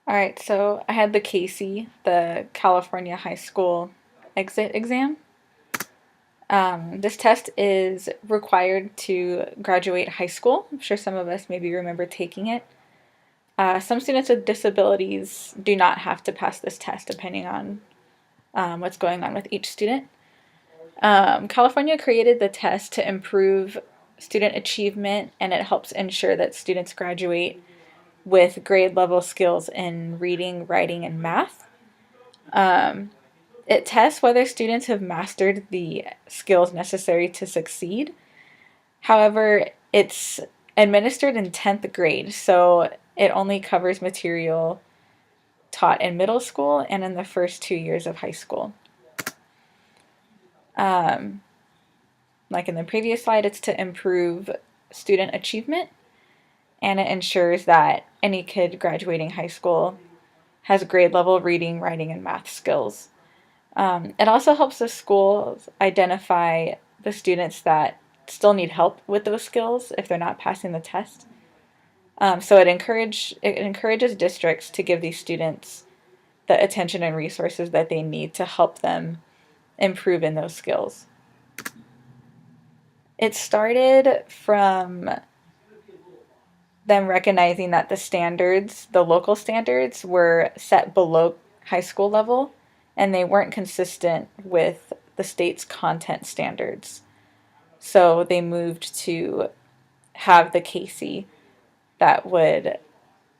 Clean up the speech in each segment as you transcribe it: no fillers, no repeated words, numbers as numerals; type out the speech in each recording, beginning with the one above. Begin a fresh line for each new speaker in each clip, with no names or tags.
All right, so I had the CAHSEE, the California High School Exit Exam. This test is required to graduate high school. I'm sure some of us maybe remember taking it. Some students with disabilities do not have to pass this test depending on what's going on with each student. California created the test to improve student achievement, and it helps ensure that students graduate with grade level skills in reading, writing, and math. Um, it tests whether students have mastered the skills necessary to succeed. However, it's administered in 10th grade, so it only covers material taught in middle school and in the first 2 years of high school. Um, like in the previous slide, it's to improve student achievement, and it ensures that any kid graduating high school has grade level reading, writing, and math skills. It also helps the schools identify the students that still need help with those skills if they're not passing the test. So it encourages districts to give these students the attention and resources that they need to help them improve in those skills. It started from them recognizing that the local standards, were set below high school level, and they weren't consistent with the state's content standards. So they moved to have the CAHSEE that would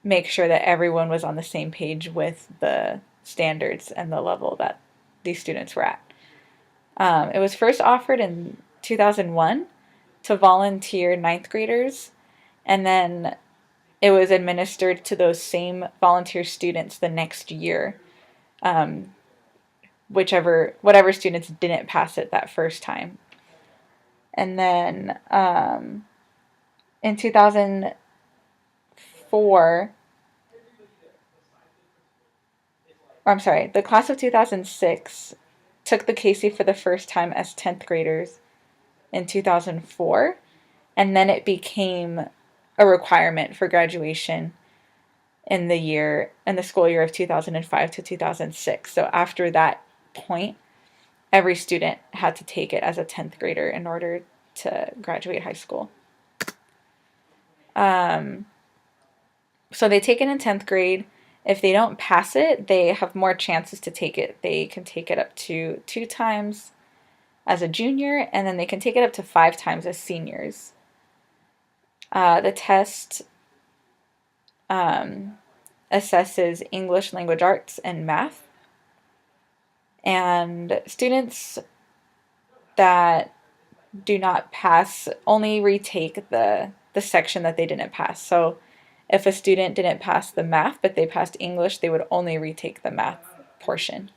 make sure that everyone was on the same page with the standards and the level that these students were at. It was first offered in 2001 to volunteer ninth graders, and then it was administered to those same volunteer students the next year, um, whatever students didn't pass it that first time. And then in 2004, or I'm sorry, the class of 2006 took the CAHSEE for the first time as 10th graders in 2004, and then it became a requirement for graduation in the school year of 2005 to 2006. So after that point, every student had to take it as a 10th grader in order to graduate high school. So they take it in 10th grade. If they don't pass it, they have more chances to take it. They can take it up to 2 times as a junior, and then they can take it up to 5 times as seniors. The test assesses English, language arts, and math. And students that do not pass only retake the section that they didn't pass. So if a student didn't pass the math but they passed English, they would only retake the math portion.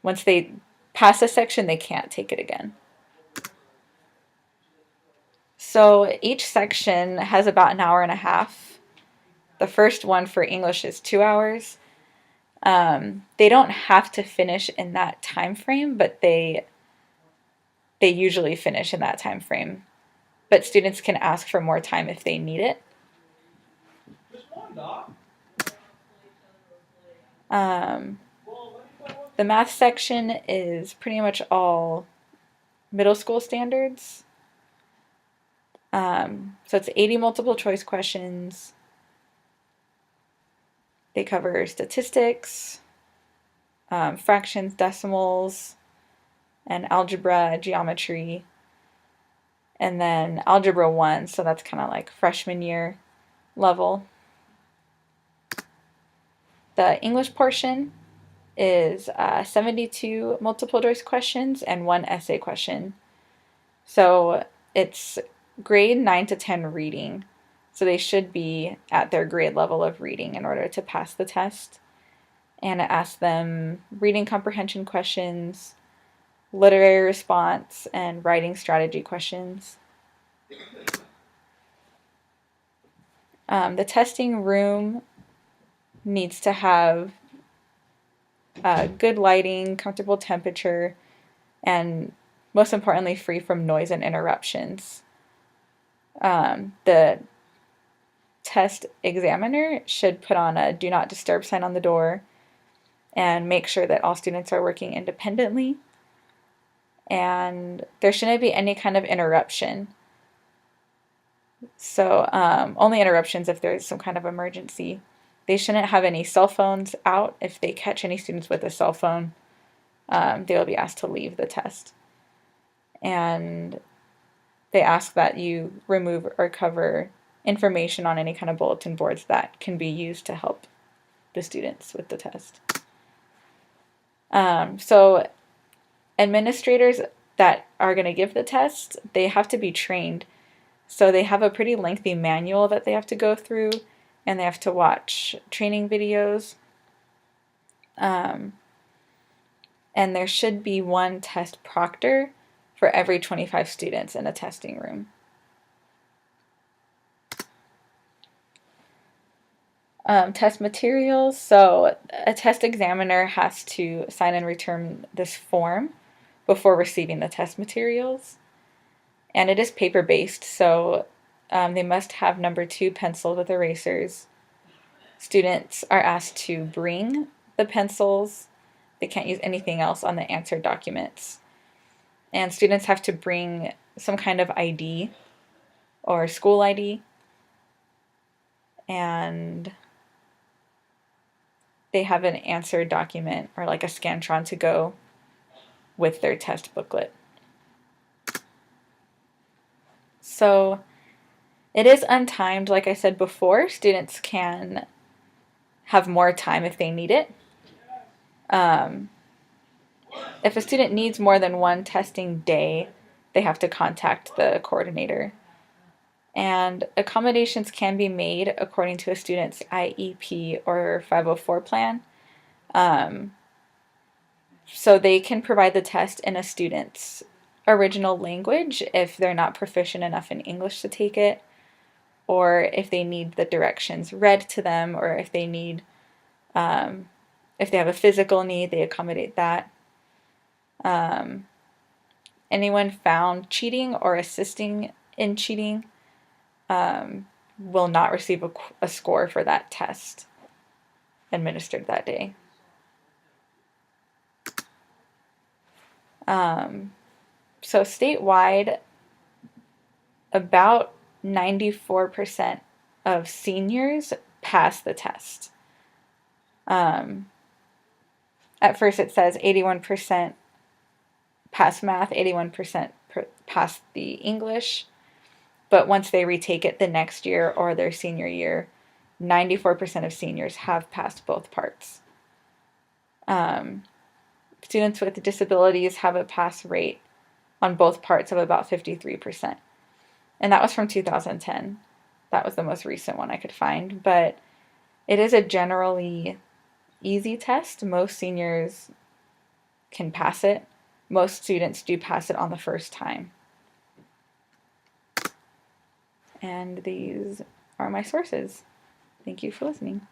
Once they pass a section, they can't take it again. So each section has about an hour and a half. The first one for English is 2 hours. They don't have to finish in that time frame, but they usually finish in that time frame. But students can ask for more time if they need it. The math section is pretty much all middle school standards. So it's 80 multiple choice questions. They cover statistics, fractions, decimals, and algebra, geometry, and then algebra 1, so that's kind of like freshman year level. The English portion is 72 multiple choice questions and 1 essay question. So it's grade 9 to 10 reading. So they should be at their grade level of reading in order to pass the test. And it asks them reading comprehension questions, literary response, and writing strategy questions. The testing room needs to have good lighting, comfortable temperature, and most importantly, free from noise and interruptions. The test examiner should put on a do not disturb sign on the door and make sure that all students are working independently. And there shouldn't be any kind of interruption. So only interruptions if there's some kind of emergency. They shouldn't have any cell phones out. If they catch any students with a cell phone, they will be asked to leave the test. And they ask that you remove or cover information on any kind of bulletin boards that can be used to help the students with the test. So administrators that are going to give the test, they have to be trained. So they have a pretty lengthy manual that they have to go through, and they have to watch training videos. And there should be one test proctor for every 25 students in a testing room. Test materials. So a test examiner has to sign and return this form before receiving the test materials. And it is paper-based, so they must have number 2 pencils with erasers. Students are asked to bring the pencils. They can't use anything else on the answer documents. And students have to bring some kind of ID or school ID. And they have an answer document or like a Scantron to go with their test booklet. So it is untimed, like I said before. Students can have more time if they need it. If a student needs more than one testing day, they have to contact the coordinator. And accommodations can be made according to a student's IEP or 504 plan. So they can provide the test in a student's original language if they're not proficient enough in English to take it, or if they need the directions read to them, or if they need, if they have a physical need, they accommodate that. Anyone found cheating or assisting in cheating will not receive a score for that test administered that day. So statewide, about 94% of seniors pass the test. At first it says 81% pass math, 81% pass the English, but once they retake it the next year or their senior year, 94% of seniors have passed both parts. Students with disabilities have a pass rate on both parts of about 53%. And that was from 2010. That was the most recent one I could find. But it is a generally easy test. Most seniors can pass it. Most students do pass it on the first time. And these are my sources. Thank you for listening.